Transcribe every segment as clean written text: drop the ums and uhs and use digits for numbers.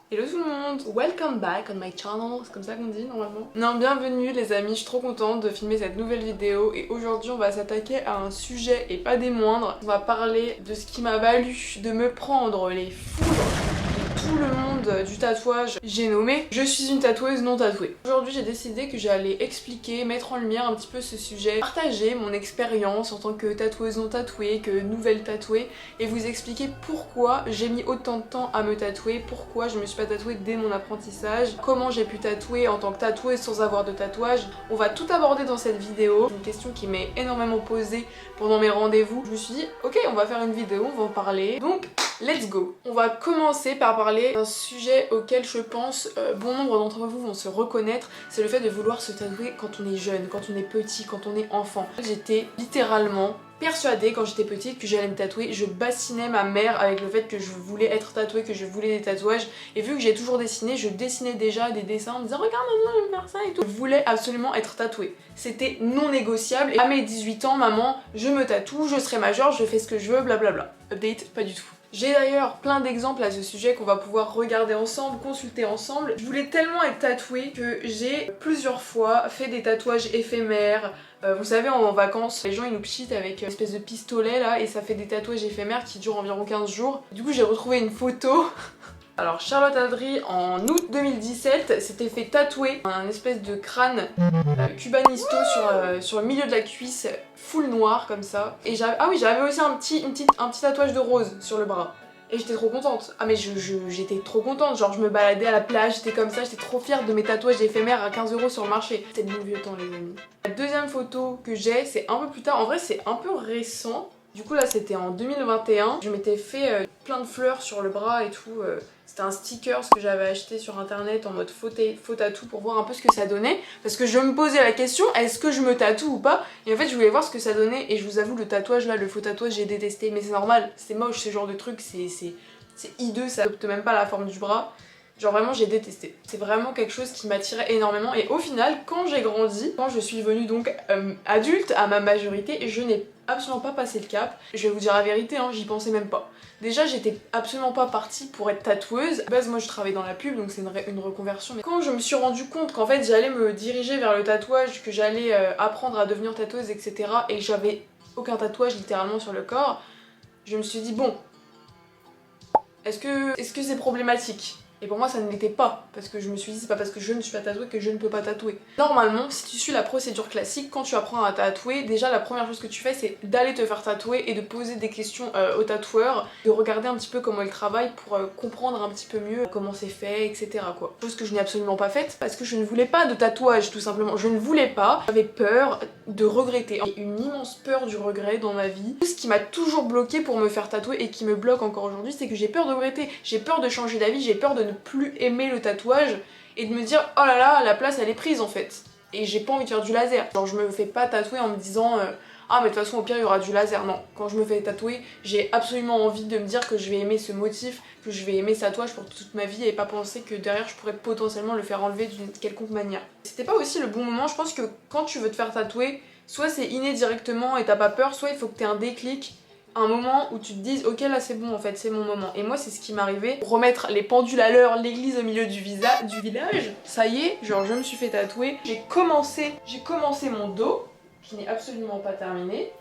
Hello tout le monde, welcome back on my channel, c'est comme ça qu'on dit normalement. Non, bienvenue les amis, je suis trop contente de filmer cette nouvelle vidéo et aujourd'hui on va s'attaquer à un sujet et pas des moindres. On va parler de ce qui m'a valu de me prendre les foudres de tout le monde du tatouage. J'ai nommé je suis une tatoueuse non tatouée. Aujourd'hui j'ai décidé que j'allais expliquer, mettre en lumière un petit peu ce sujet, partager mon expérience en tant que tatoueuse non tatouée, que nouvelle tatouée et vous expliquer pourquoi j'ai mis autant de temps à me tatouer, pourquoi je me suis pas tatouée dès mon apprentissage, comment j'ai pu tatouer en tant que tatoueuse sans avoir de tatouage. On va tout aborder dans cette vidéo, une question qui m'est énormément posée pendant mes rendez-vous. Je me suis dit ok, on va faire une vidéo, on va en parler, donc let's go. On va commencer par parler d'un sujet auquel je pense bon nombre d'entre vous vont se reconnaître, c'est le fait de vouloir se tatouer quand on est jeune, quand on est petit, quand on est enfant. J'étais littéralement persuadée quand j'étais petite que j'allais me tatouer, je bassinais ma mère avec le fait que je voulais être tatouée, que je voulais des tatouages, et vu que j'ai toujours dessiné, je dessinais déjà des dessins en me disant regarde maman, je vais faire ça et tout. Je voulais absolument être tatouée, c'était non négociable, et à mes 18 ans, maman, je me tatoue, je serai majeure, je fais ce que je veux, blablabla. Update, pas du tout. J'ai d'ailleurs plein d'exemples à ce sujet qu'on va pouvoir regarder ensemble, consulter ensemble. Je voulais tellement être tatouée que j'ai plusieurs fois fait des tatouages éphémères. Vous savez, en vacances, les gens ils nous pchitent avec une espèce de pistolet là et ça fait des tatouages éphémères qui durent environ 15 jours. Du coup j'ai retrouvé une photo. Alors Charlotte Adri en août 2017 s'était fait tatouer un espèce de crâne cubanisto sur le milieu de la cuisse, full noir comme ça. Et j'avais aussi un petit tatouage de rose sur le bras. Et j'étais trop contente. Ah mais j'étais trop contente, genre je me baladais à la plage, j'étais comme ça, j'étais trop fière de mes tatouages éphémères à 15 € sur le marché. C'était le bon vieux temps les amis. La deuxième photo que j'ai, c'est un peu plus tard, en vrai c'est un peu récent. Du coup là c'était en 2021, je m'étais fait plein de fleurs sur le bras et tout. C'était un sticker que j'avais acheté sur internet en mode faux tatou pour voir un peu ce que ça donnait. Parce que je me posais la question, est-ce que je me tatoue ou pas? Et en fait je voulais voir ce que ça donnait et je vous avoue le tatouage là, le faux tatouage j'ai détesté. Mais c'est normal, c'est moche ce genre de truc, c'est hideux, ça adopte même pas la forme du bras. Genre vraiment j'ai détesté. C'est vraiment quelque chose qui m'attirait énormément et au final quand j'ai grandi, quand je suis devenue donc adulte à ma majorité, je n'ai absolument pas passé le cap. Je vais vous dire la vérité, hein, j'y pensais même pas. Déjà j'étais absolument pas partie pour être tatoueuse. À la base moi je travaille dans la pub donc c'est une reconversion. Mais quand je me suis rendu compte qu'en fait j'allais me diriger vers le tatouage, que j'allais apprendre à devenir tatoueuse etc. et que j'avais aucun tatouage littéralement sur le corps, je me suis dit bon, est-ce que c'est problématique? Et pour moi ça ne l'était pas, parce que je me suis dit c'est pas parce que je ne suis pas tatouée que je ne peux pas tatouer. Normalement, si tu suis la procédure classique, quand tu apprends à tatouer, déjà la première chose que tu fais c'est d'aller te faire tatouer et de poser des questions au tatoueur, de regarder un petit peu comment il travaille pour comprendre un petit peu mieux comment c'est fait, etc. quoi. Chose que je n'ai absolument pas faite, parce que je ne voulais pas de tatouage tout simplement, je ne voulais pas, j'avais peur de regretter, une immense peur du regret dans ma vie. Ce qui m'a toujours bloqué pour me faire tatouer et qui me bloque encore aujourd'hui, c'est que j'ai peur de regretter, j'ai peur de changer d'avis, j'ai peur de ne plus aimer le tatouage et de me dire oh là là, la place elle est prise en fait. Et j'ai pas envie de faire du laser. Genre je me fais pas tatouer en me disant ah mais de toute façon au pire il y aura du laser. Non, quand je me fais tatouer, j'ai absolument envie de me dire que je vais aimer ce motif, que je vais aimer ce tatouage pour toute ma vie et pas penser que derrière je pourrais potentiellement le faire enlever d'une quelconque manière. C'était pas aussi le bon moment, je pense que quand tu veux te faire tatouer, soit c'est inné directement et t'as pas peur, soit il faut que t'aies un déclic, un moment où tu te dises ok là c'est bon en fait, c'est mon moment. Et moi c'est ce qui m'arrivait, remettre les pendules à l'heure, l'église au milieu du village. Ça y est, genre je me suis fait tatouer, j'ai commencé mon dos, qui n'est absolument pas terminé.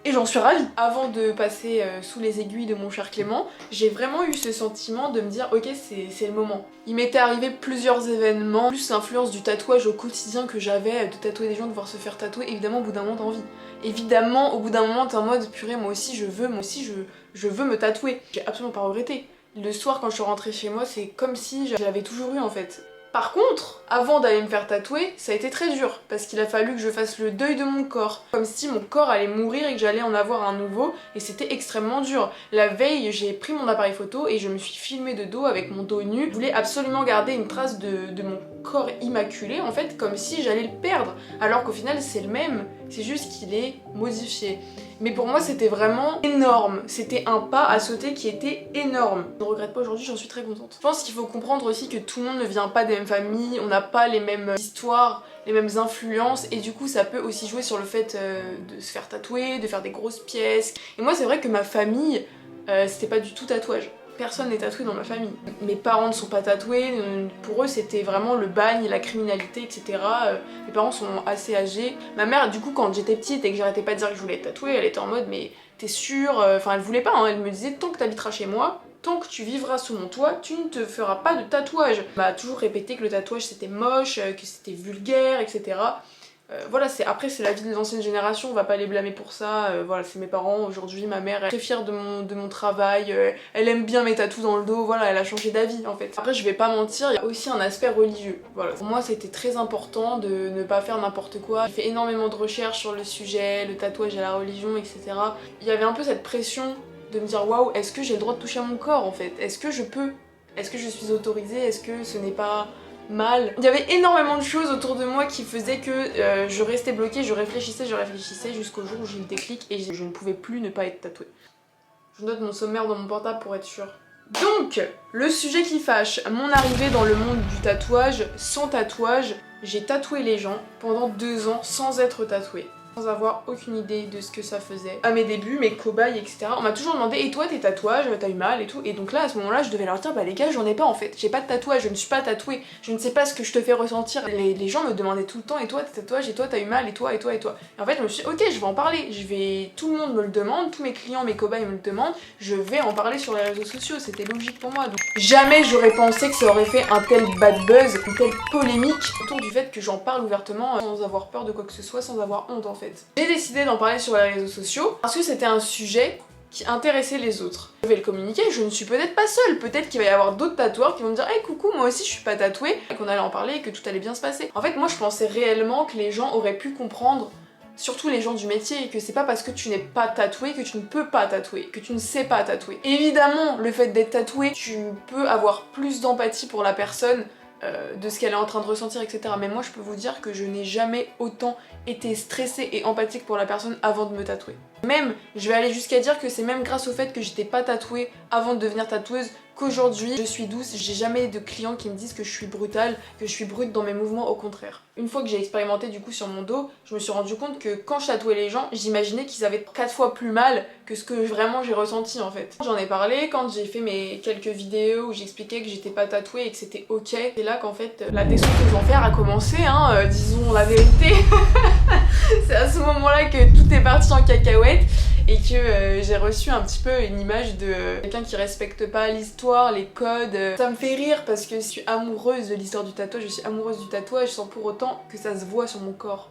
Et j'en suis ravie. Avant de passer sous les aiguilles de mon cher Clément, j'ai vraiment eu ce sentiment de me dire ok c'est le moment. Il m'était arrivé plusieurs événements, plus l'influence du tatouage au quotidien que j'avais, de tatouer des gens, de voir se faire tatouer, évidemment au bout d'un moment t'as envie. Évidemment au bout d'un moment t'es en mode purée moi aussi je veux me tatouer. J'ai absolument pas regretté. Le soir quand je suis rentrée chez moi c'est comme si je l'avais toujours eu en fait. Par contre, avant d'aller me faire tatouer, ça a été très dur, parce qu'il a fallu que je fasse le deuil de mon corps. Comme si mon corps allait mourir et que j'allais en avoir un nouveau, et c'était extrêmement dur. La veille, j'ai pris mon appareil photo et je me suis filmée de dos avec mon dos nu. Je voulais absolument garder une trace de mon corps immaculé, en fait, comme si j'allais le perdre. Alors qu'au final, c'est le même, c'est juste qu'il est modifié. Mais pour moi c'était vraiment énorme, c'était un pas à sauter qui était énorme. Je ne regrette pas aujourd'hui, j'en suis très contente. Je pense qu'il faut comprendre aussi que tout le monde ne vient pas des mêmes familles, on n'a pas les mêmes histoires, les mêmes influences et du coup ça peut aussi jouer sur le fait de se faire tatouer, de faire des grosses pièces. Et moi c'est vrai que ma famille c'était pas du tout tatouage. personne n'est tatoué dans ma famille. Mes parents ne sont pas tatoués, pour eux c'était vraiment le bagne, la criminalité, etc. Mes parents sont assez âgés. Ma mère, du coup, quand j'étais petite et que j'arrêtais pas de dire que je voulais être tatouée, elle était en mode mais t'es sûre? Enfin, elle voulait pas, hein. Elle me disait tant que t'habiteras chez moi, tant que tu vivras sous mon toit, tu ne te feras pas de tatouage. Elle m'a toujours répété que le tatouage c'était moche, que c'était vulgaire, etc. Voilà, après c'est la vie des anciennes générations, on va pas les blâmer pour ça, voilà, c'est mes parents aujourd'hui, ma mère est très fière de mon travail, elle aime bien mes tatous dans le dos, voilà, elle a changé d'avis en fait. Après je vais pas mentir, il y a aussi un aspect religieux, voilà. Pour moi c'était très important de ne pas faire n'importe quoi, j'ai fait énormément de recherches sur le sujet, le tatouage et la religion, etc. Il y avait un peu cette pression de me dire waouh, est-ce que j'ai le droit de toucher à mon corps en fait? Est-ce que je peux? Est-ce que je suis autorisée? Est-ce que ce n'est pas mal? Il y avait énormément de choses autour de moi qui faisaient que je restais bloquée, je réfléchissais jusqu'au jour où j'ai eu le déclic et je ne pouvais plus ne pas être tatouée. Je note mon sommaire dans mon portable pour être sûre. Donc, le sujet qui fâche, mon arrivée dans le monde du tatouage, sans tatouage, j'ai tatoué les gens pendant 2 ans sans être tatouée. Sans avoir aucune idée de ce que ça faisait. À mes débuts, mes cobayes, etc. On m'a toujours demandé et toi tes tatouages, t'as eu mal et tout. Et donc là à ce moment là je devais leur dire bah les gars j'en ai pas en fait. J'ai pas de tatouage, je ne suis pas tatouée, je ne sais pas ce que je te fais ressentir. Les gens me demandaient tout le temps et toi tes tatouages, et toi t'as eu mal, et toi. Et en fait je me suis dit ok je vais en parler. Tout le monde me le demande, tous mes clients, mes cobayes me le demandent. Je vais en parler sur les réseaux sociaux, c'était logique pour moi. Donc jamais j'aurais pensé que ça aurait fait un tel bad buzz, une telle polémique autour du fait que j'en parle ouvertement sans avoir peur de quoi que ce soit, sans avoir honte en fait. J'ai décidé d'en parler sur les réseaux sociaux parce que c'était un sujet qui intéressait les autres. Je vais le communiquer, je ne suis peut-être pas seule, peut-être qu'il va y avoir d'autres tatoueurs qui vont me dire hey coucou moi aussi je suis pas tatouée, et qu'on allait en parler et que tout allait bien se passer. En fait moi je pensais réellement que les gens auraient pu comprendre, surtout les gens du métier, que c'est pas parce que tu n'es pas tatoué que tu ne peux pas tatouer, que tu ne sais pas tatouer. Évidemment le fait d'être tatoué, tu peux avoir plus d'empathie pour la personne, de ce qu'elle est en train de ressentir, etc. Mais moi je peux vous dire que je n'ai jamais autant été stressée et empathique pour la personne avant de me tatouer. Même, je vais aller jusqu'à dire que c'est même grâce au fait que j'étais pas tatouée avant de devenir tatoueuse qu'aujourd'hui je suis douce. J'ai jamais de clients qui me disent que je suis brutale, que je suis brute dans mes mouvements, au contraire. Une fois que j'ai expérimenté du coup sur mon dos, je me suis rendu compte que quand je tatouais les gens, j'imaginais qu'ils avaient 4 fois plus mal que ce que vraiment j'ai ressenti en fait. J'en ai parlé quand j'ai fait mes quelques vidéos où j'expliquais que j'étais pas tatouée et que c'était ok. C'est là qu'en fait la descente aux enfers a commencé, hein, disons la vérité. C'est à ce moment-là que tout est parti en cacahuète et que j'ai reçu un petit peu une image de quelqu'un qui respecte pas l'histoire, les codes. Ça me fait rire parce que je suis amoureuse de l'histoire du tatouage, je suis amoureuse du tatouage sans pour autant que ça se voit sur mon corps.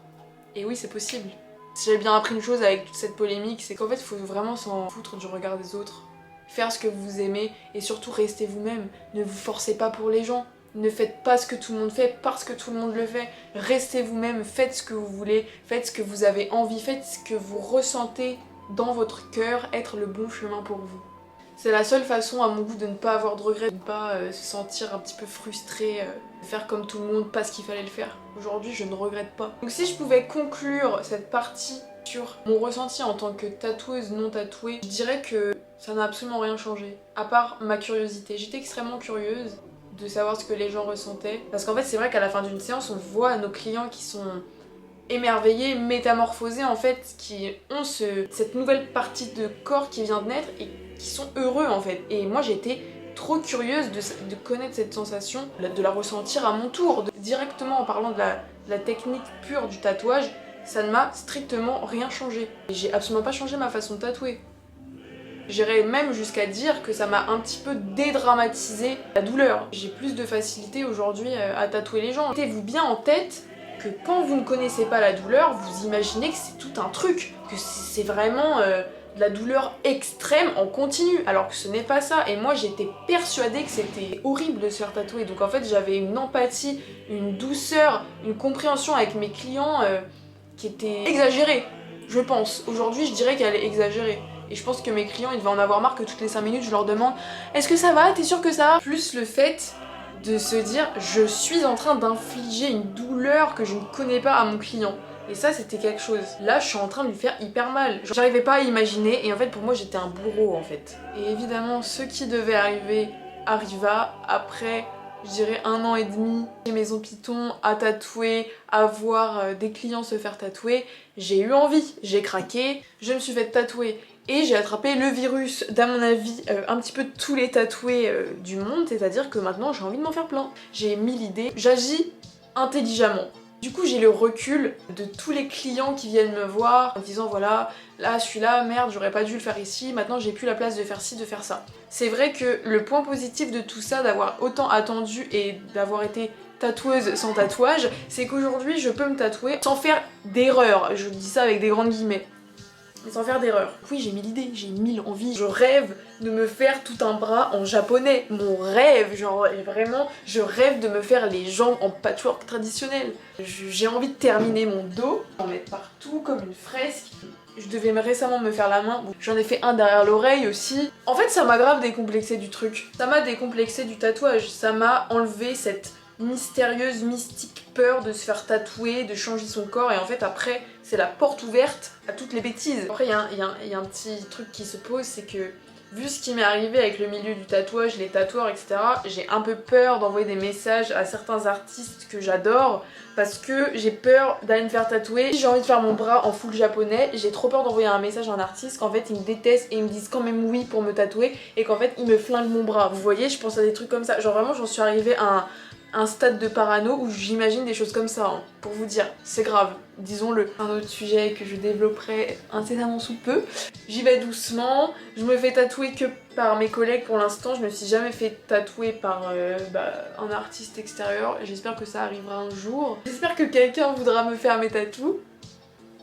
Et oui, c'est possible. Si j'ai bien appris une chose avec toute cette polémique, c'est qu'en fait, il faut vraiment s'en foutre du regard des autres. Faire ce que vous aimez et surtout restez vous-même. Ne vous forcez pas pour les gens. Ne faites pas ce que tout le monde fait parce que tout le monde le fait. Restez vous-même, faites ce que vous voulez, faites ce que vous avez envie, faites ce que vous ressentez dans votre cœur être le bon chemin pour vous. C'est la seule façon à mon goût de ne pas avoir de regrets, de ne pas se sentir un petit peu frustré, de faire comme tout le monde parce qu'il fallait le faire. Aujourd'hui je ne regrette pas. Donc si je pouvais conclure cette partie sur mon ressenti en tant que tatoueuse non tatouée, je dirais que ça n'a absolument rien changé, à part ma curiosité. J'étais extrêmement curieuse de savoir ce que les gens ressentaient. Parce qu'en fait c'est vrai qu'à la fin d'une séance on voit nos clients qui sont émerveillés, métamorphosés en fait, qui ont cette nouvelle partie de corps qui vient de naître et qui sont heureux en fait. Et moi j'étais trop curieuse de connaître cette sensation, de la ressentir à mon tour. Directement en parlant de la technique pure du tatouage, ça ne m'a strictement rien changé. J'ai absolument pas changé ma façon de tatouer. J'irais même jusqu'à dire que ça m'a un petit peu dédramatisé la douleur. J'ai plus de facilité aujourd'hui à tatouer les gens. Mettez-vous bien en tête que quand vous ne connaissez pas la douleur, vous imaginez que c'est tout un truc, que c'est vraiment de la douleur extrême en continu, alors que ce n'est pas ça. Et moi j'étais persuadée que c'était horrible de se faire tatouer. Donc en fait j'avais une empathie, une douceur, une compréhension avec mes clients qui était exagérée, je pense. Aujourd'hui je dirais qu'elle est exagérée. Et je pense que mes clients, ils devaient en avoir marre que toutes les 5 minutes, je leur demande « Est-ce que ça va? T'es sûr que ça va ?» Plus le fait de se dire « Je suis en train d'infliger une douleur que je ne connais pas à mon client. » Et ça, c'était quelque chose. Là, je suis en train de lui faire hyper mal. J'arrivais pas à imaginer et en fait, pour moi, j'étais un bourreau en fait. Et évidemment, ce qui devait arriver arriva après... Je dirais 1 an et demi chez Maison Piton, à tatouer, à voir des clients se faire tatouer. J'ai eu envie, j'ai craqué, je me suis fait tatouer. et j'ai attrapé le virus d'à mon avis un petit peu de tous les tatoués du monde, c'est-à-dire que maintenant j'ai envie de m'en faire plein. J'ai 1000 idées, j'agis intelligemment. Du coup j'ai le recul de tous les clients qui viennent me voir en disant voilà, là celui-là, merde j'aurais pas dû le faire ici, maintenant j'ai plus la place de faire ci, de faire ça. C'est vrai que le point positif de tout ça, d'avoir autant attendu et d'avoir été tatoueuse sans tatouage, c'est qu'aujourd'hui je peux me tatouer sans faire d'erreur, je dis ça avec des grandes guillemets. Mais sans faire d'erreur. Oui, j'ai 1000 idées, j'ai 1000 envies. Je rêve de me faire tout un bras en japonais. Mon rêve, genre vraiment, je rêve de me faire les jambes en patchwork traditionnel. J'ai envie de terminer mon dos, en mettre partout comme une fresque. Je devais récemment me faire la main, j'en ai fait un derrière l'oreille aussi. En fait, ça m'a grave décomplexé du truc. Ça m'a décomplexé du tatouage. Ça m'a enlevé cette mystérieuse, mystique peur de se faire tatouer, de changer son corps, et en fait après c'est la porte ouverte à toutes les bêtises. Après il y a un petit truc qui se pose, c'est que vu ce qui m'est arrivé avec le milieu du tatouage, les tatoueurs, etc., j'ai un peu peur d'envoyer des messages à certains artistes que j'adore parce que j'ai peur d'aller me faire tatouer. Si j'ai envie de faire mon bras en full japonais, j'ai trop peur d'envoyer un message à un artiste qu'en fait ils me détestent et ils me disent quand même oui pour me tatouer et qu'en fait ils me flinguent mon bras. Vous voyez, je pense à des trucs comme ça. Genre vraiment j'en suis arrivée à un stade de parano où j'imagine des choses comme ça, hein, pour vous dire, c'est grave, disons-le. Un autre sujet que je développerai incessamment sous peu. J'y vais doucement, je me fais tatouer que par mes collègues pour l'instant, je me suis jamais fait tatouer par un artiste extérieur, j'espère que ça arrivera un jour. J'espère que quelqu'un voudra me faire mes tatous.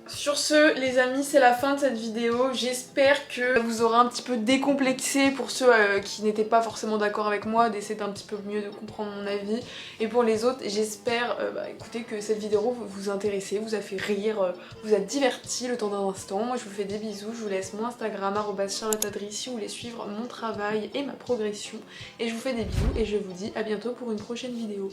Sur ce les amis, c'est la fin de cette vidéo, j'espère que vous aurez un petit peu décomplexé pour ceux qui n'étaient pas forcément d'accord avec moi, d'essayer d'un petit peu mieux de comprendre mon avis, et pour les autres j'espère écoutez, que cette vidéo vous intéressait, vous a fait rire, vous a diverti le temps d'un instant. Moi je vous fais des bisous, je vous laisse mon Instagram @charlottadri si vous voulez suivre mon travail et ma progression, et je vous fais des bisous et je vous dis à bientôt pour une prochaine vidéo.